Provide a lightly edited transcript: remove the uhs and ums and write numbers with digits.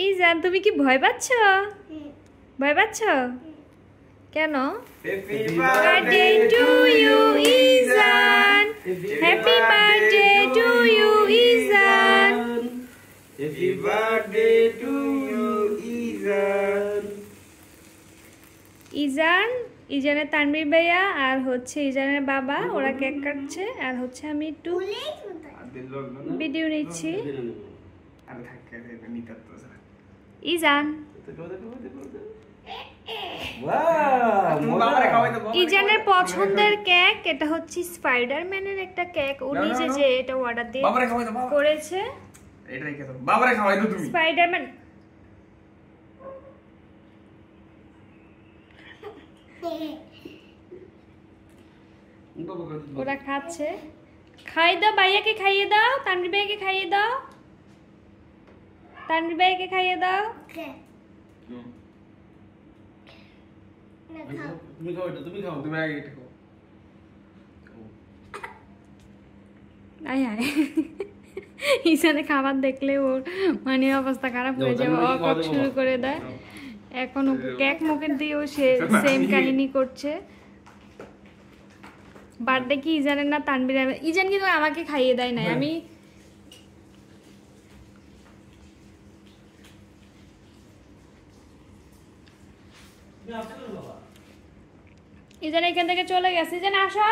ইজান তুমি কি ভয় পাচ্ছ? ভয় পাচ্ছ কেন? Happy birthday to you Izan, happy birthday to you Izan, happy birthday to you Izan. Izan, ইজানের তানভীর ভাইয়া আর হচ্ছে ইজানের বাবা ওরা কেক কাটছে আর হচ্ছে আমি একটু ভিডিও নিচ্ছি। ইজান, ইজানের পছন্দের কেক, এটা হচ্ছে স্পাইডারম্যানের একটা কেক, ও নিজে যে এটা অর্ডার দিয়ে করেছে। বাবারে খাওয়াই দাও তুমি। স্পাইডারম্যান ওরা খাচ্ছে। খাই দাও, ভাইয়াকে খাইয়ে দাও, তানভীর ভাইকে খাইয়ে দাও, তানভীর ভাইকে খাইয়ে দাও। তুমি খাও এটা, তুমি খাও, তুমি আগে এটা খাও। আয় আয়, ইসানে খাবার দেখলে ওর মানে অবস্থা খারাপ হয়ে যায়, অকক শুরু করে দেয়। এখন কেক মুখে দিয়েও সে সেম কাহিনী করছে। বার্থডে কি ইজানের না তানভীরের? ইজান কিন্তু আমাকে খাইয়ে দেয় নাই, আমি ইজান এখান থেকে চলে গেছে। ইজান আসো।